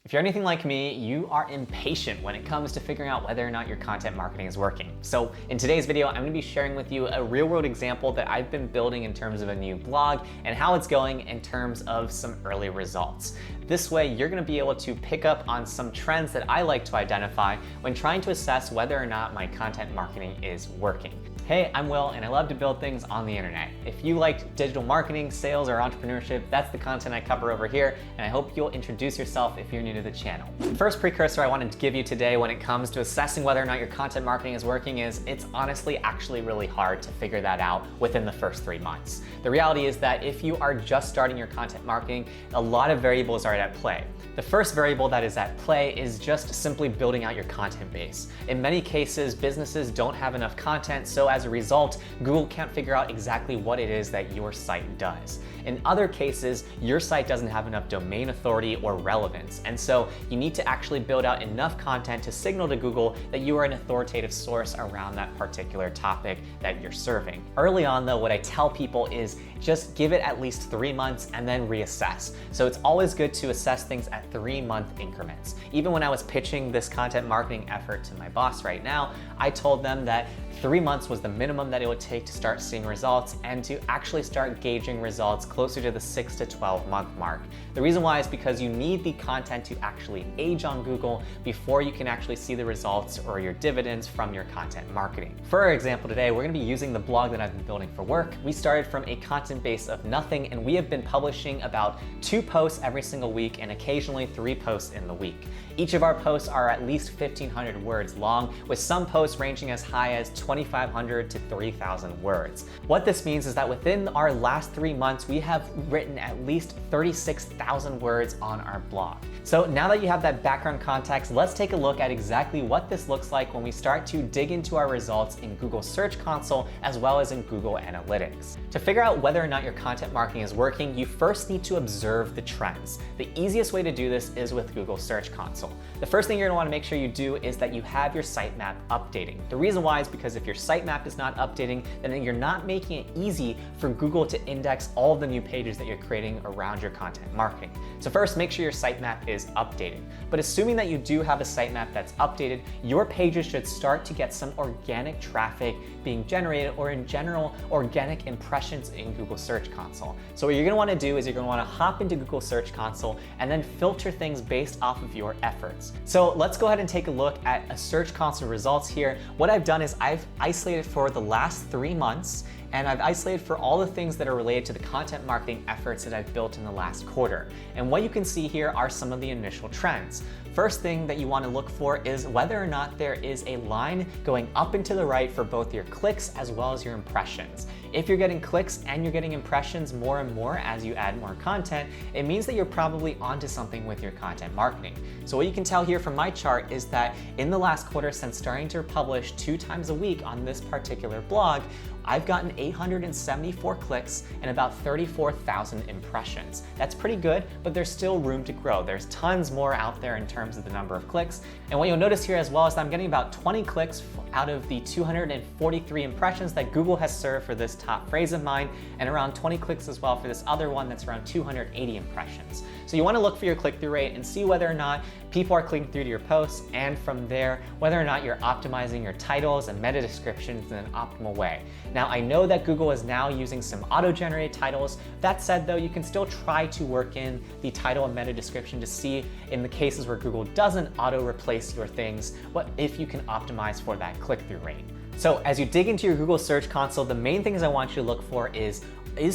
If you're anything like me, you are impatient when it comes to figuring out whether or not your content marketing is working. So in today's video, I'm gonna be sharing with you a real-world example that I've been building in terms of a new blog and how it's going in terms of some early results. This way, you're gonna be able to pick up on some trends that I like to identify when trying to assess whether or not my content marketing is working. Hey, I'm Will, and I love to build things on the internet. If you like digital marketing, sales, or entrepreneurship, that's the content I cover over here, and I hope you'll introduce yourself if you're new to the channel. The first precursor I wanted to give you today when it comes to assessing whether or not your content marketing is working is it's honestly actually really hard to figure that out within the first 3 months. The reality is that if you are just starting your content marketing, a lot of variables are at play. The first variable that is at play is just simply building out your content base. In many cases, businesses don't have enough content, so as a result, Google can't figure out exactly what it is that your site does. In other cases, your site doesn't have enough domain authority or relevance, and so you need to actually build out enough content to signal to Google that you are an authoritative source around that particular topic that you're serving. Early on though, what I tell people is just give it at least 3 months and then reassess. So it's always good to assess things at 3-month increments. Even when I was pitching this content marketing effort to my boss right now, I told them that 3 months was the minimum that it would take to start seeing results and to actually start gauging results closer to the 6 to 12 month mark. The reason why is because you need the content to actually age on Google before you can actually see the results or your dividends from your content marketing. For our example today, we're gonna be using the blog that I've been building for work. We started from a content base of nothing, and we have been publishing about 2 posts every single week and occasionally 3 posts in the week. Each of our posts are at least 1,500 words long, with some posts ranging as high as 2,500 to 3,000 words. What this means is that within our last 3 months, we have written at least 36,000 words on our blog. So now that you have that background context, let's take a look at exactly what this looks like when we start to dig into our results in Google Search Console as well as in Google Analytics. To figure out whether or not your content marketing is working, you first need to observe the trends. The easiest way to do this is with Google Search Console. The first thing you're gonna wanna make sure you do is that you have your sitemap updating. The reason why is because if your sitemap is not updating, then you're not making it easy for Google to index all of the new pages that you're creating around your content marketing. So first, make sure your sitemap is updated. But assuming that you do have a sitemap that's updated, your pages should start to get some organic traffic being generated, or in general, organic impressions in Google Search Console. So what you're gonna wanna do is you're gonna wanna hop into Google Search Console and then filter things based off of your efforts. So let's go ahead and take a look at a Search Console results here. What I've done is I've isolated for the last 3 months, and I've isolated for all the things that are related to the content marketing efforts that I've built in the last quarter. And what you can see here are some of the initial trends. First thing that you want to look for is whether or not there is a line going up and to the right for both your clicks as well as your impressions. If you're getting clicks and you're getting impressions more and more as you add more content, it means that you're probably onto something with your content marketing. So what you can tell here from my chart is that in the last quarter, since starting to publish 2 times a week on this particular blog, I've gotten 874 clicks and about 34,000 impressions. That's pretty good, but there's still room to grow. There's tons more out there in terms of the number of clicks. And what you'll notice here as well is that I'm getting about 20 clicks out of the 243 impressions that Google has served for this top phrase of mine, and around 20 clicks as well for this other one that's around 280 impressions. So you wanna look for your click-through rate and see whether or not people are clicking through to your posts, and from there, whether or not you're optimizing your titles and meta descriptions in an optimal way. Now, I know that Google is now using some auto-generated titles. That said though, you can still try to work in the title and meta description to see in the cases where Google doesn't auto-replace your things, what if you can optimize for that click-through rate. So as you dig into your Google Search Console, the main things I want you to look for is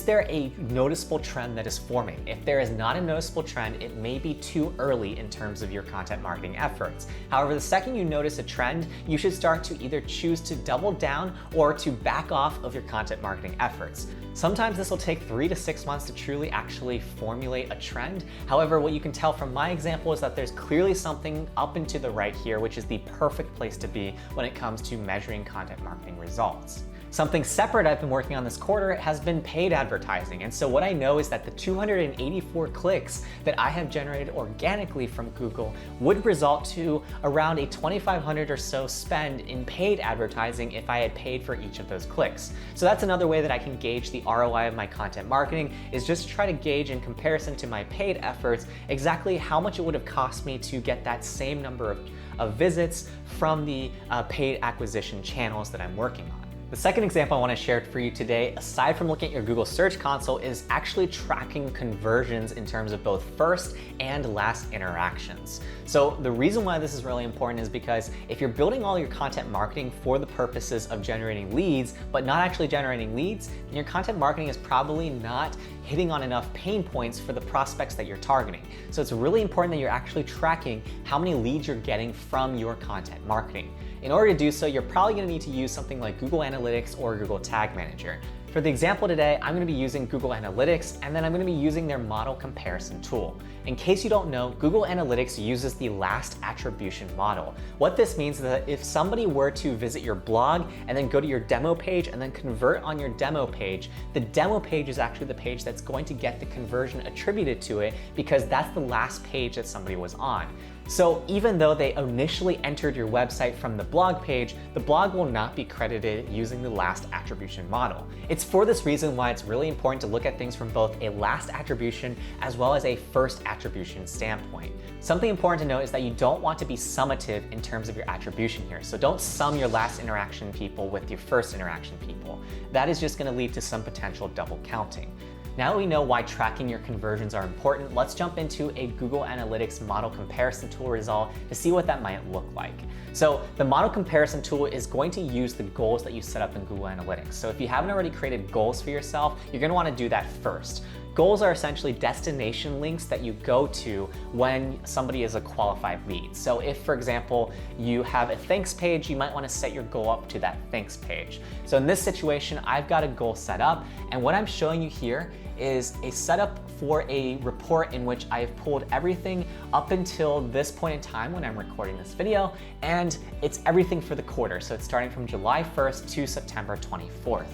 there a noticeable trend that is forming? If there is not a noticeable trend, it may be too early in terms of your content marketing efforts. However, the second you notice a trend, you should start to either choose to double down or to back off of your content marketing efforts. Sometimes this will take 3 to 6 months to truly actually formulate a trend. However, what you can tell from my example is that there's clearly something up and to the right here, which is the perfect place to be when it comes to measuring content marketing results. Something separate I've been working on this quarter has been paid advertising. And so what I know is that the 284 clicks that I have generated organically from Google would result to around a $2,500 or so spend in paid advertising if I had paid for each of those clicks. So that's another way that I can gauge the ROI of my content marketing, is just try to gauge in comparison to my paid efforts exactly how much it would have cost me to get that same number of visits from the paid acquisition channels that I'm working on. The second example I want to share for you today, aside from looking at your Google Search Console, is actually tracking conversions in terms of both first and last interactions. So the reason why this is really important is because if you're building all your content marketing for the purposes of generating leads, but not actually generating leads, then your content marketing is probably not hitting on enough pain points for the prospects that you're targeting. So it's really important that you're actually tracking how many leads you're getting from your content marketing. In order to do so, you're probably gonna need to use something like Google Analytics or Google Tag Manager. For the example today, I'm gonna be using Google Analytics, and then I'm gonna be using their model comparison tool. In case you don't know, Google Analytics uses the last attribution model. What this means is that if somebody were to visit your blog and then go to your demo page and then convert on your demo page, the demo page is actually the page that's going to get the conversion attributed to it, because that's the last page that somebody was on. So even though they initially entered your website from the blog page, the blog will not be credited using the last attribution model. It's for this reason why it's really important to look at things from both a last attribution as well as a first attribution standpoint. Something important to note is that you don't want to be summative in terms of your attribution here. So don't sum your last interaction people with your first interaction people. That is just going to lead to some potential double counting. Now that we know why tracking your conversions are important, let's jump into a Google Analytics model comparison tool result to see what that might look like. So the model comparison tool is going to use the goals that you set up in Google Analytics. So if you haven't already created goals for yourself, you're going to want to do that first. Goals are essentially destination links that you go to when somebody is a qualified lead. So if, for example, you have a thanks page, you might want to set your goal up to that thanks page. So in this situation, I've got a goal set up, and what I'm showing you here is a setup for a report in which I have pulled everything up until this point in time when I'm recording this video, and it's everything for the quarter. So it's starting from July 1st to September 24th.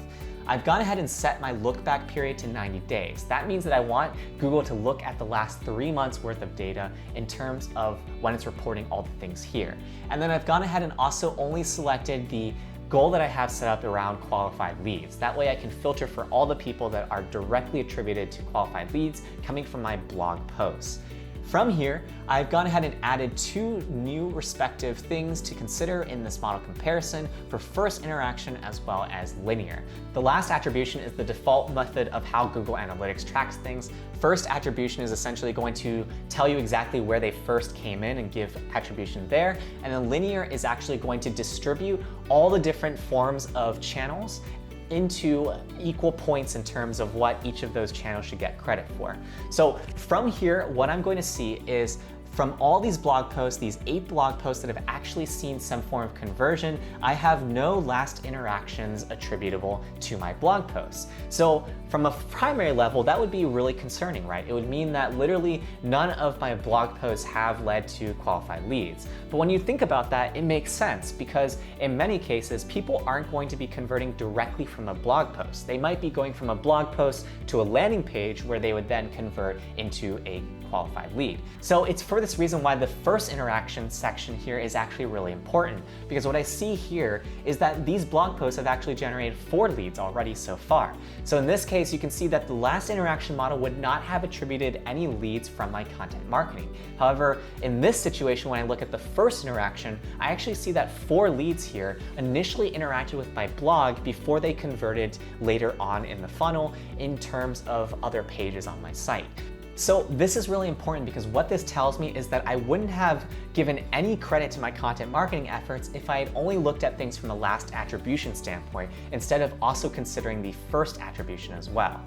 I've gone ahead and set my look back period to 90 days. That means that I want Google to look at the last 3 months worth of data in terms of when it's reporting all the things here. And then I've gone ahead and also only selected the goal that I have set up around qualified leads. That way I can filter for all the people that are directly attributed to qualified leads coming from my blog posts. From here, I've gone ahead and added 2 new respective things to consider in this model comparison for first interaction as well as linear. The last attribution is the default method of how Google Analytics tracks things. First attribution is essentially going to tell you exactly where they first came in and give attribution there. And then linear is actually going to distribute all the different forms of channels into equal points in terms of what each of those channels should get credit for. So from here, what I'm going to see is from all these blog posts, these 8 blog posts that have actually seen some form of conversion, I have no last interactions attributable to my blog posts. So from a primary level, that would be really concerning, right? It would mean that literally none of my blog posts have led to qualified leads. But when you think about that, it makes sense, because in many cases, people aren't going to be converting directly from a blog post. They might be going from a blog post to a landing page where they would then convert into a qualified lead. So it's for this reason why the first interaction section here is actually really important, because what I see here is that these blog posts have actually generated 4 leads already so far. So in this case, you can see that the last interaction model would not have attributed any leads from my content marketing. However, in this situation, when I look at the first interaction, I actually see that 4 leads here initially interacted with my blog before they converted later on in the funnel in terms of other pages on my site. So this is really important, because what this tells me is that I wouldn't have given any credit to my content marketing efforts if I had only looked at things from the last attribution standpoint, instead of also considering the first attribution as well.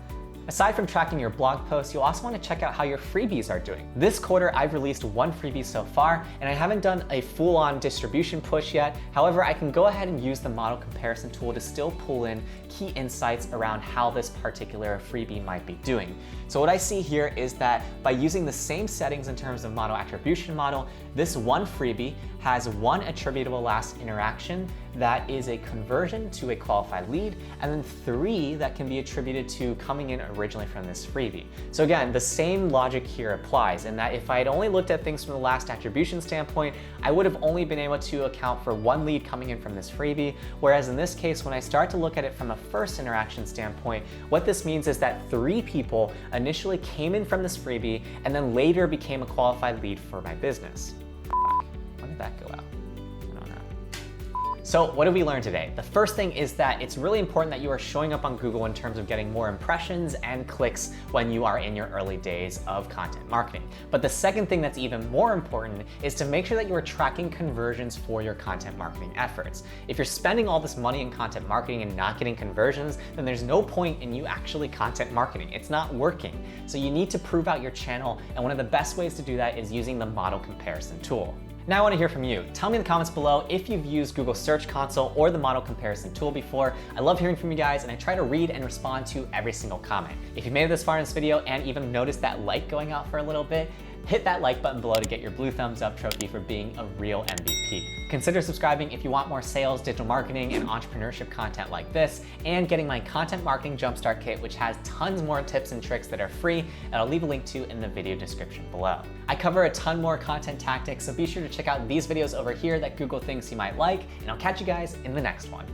Aside from tracking your blog posts, you'll also want to check out how your freebies are doing. This quarter, I've released one freebie so far, and I haven't done a full-on distribution push yet. However, I can go ahead and use the model comparison tool to still pull in key insights around how this particular freebie might be doing. So what I see here is that by using the same settings in terms of model attribution model, this one freebie has one attributable last interaction that is a conversion to a qualified lead, and then 3 that can be attributed to coming in originally from this freebie. So again, the same logic here applies in that if I had only looked at things from the last attribution standpoint, I would have only been able to account for 1 lead coming in from this freebie, whereas in this case, when I start to look at it from a first interaction standpoint, what this means is that 3 people initially came in from this freebie and then later became a qualified lead for my business. When did that go out? I don't know. So what did we learn today? The first thing is that it's really important that you are showing up on Google in terms of getting more impressions and clicks when you are in your early days of content marketing. But the second thing that's even more important is to make sure that you are tracking conversions for your content marketing efforts. If you're spending all this money in content marketing and not getting conversions, then there's no point in you actually content marketing. It's not working. So you need to prove out your channel, and one of the best ways to do that is using the model comparison tool. Now I want to hear from you. Tell me in the comments below if you've used Google Search Console or the model comparison tool before. I love hearing from you guys, and I try to read and respond to every single comment. If you made it this far in this video and even noticed that like going out for a little bit, hit that like button below to get your blue thumbs up trophy for being a real MVP. Consider subscribing if you want more sales, digital marketing, and entrepreneurship content like this, and getting my Content Marketing Jumpstart Kit, which has tons more tips and tricks that are free, and I'll leave a link to in the video description below. I cover a ton more content tactics, so be sure to check out these videos over here that Google thinks you might like, and I'll catch you guys in the next one.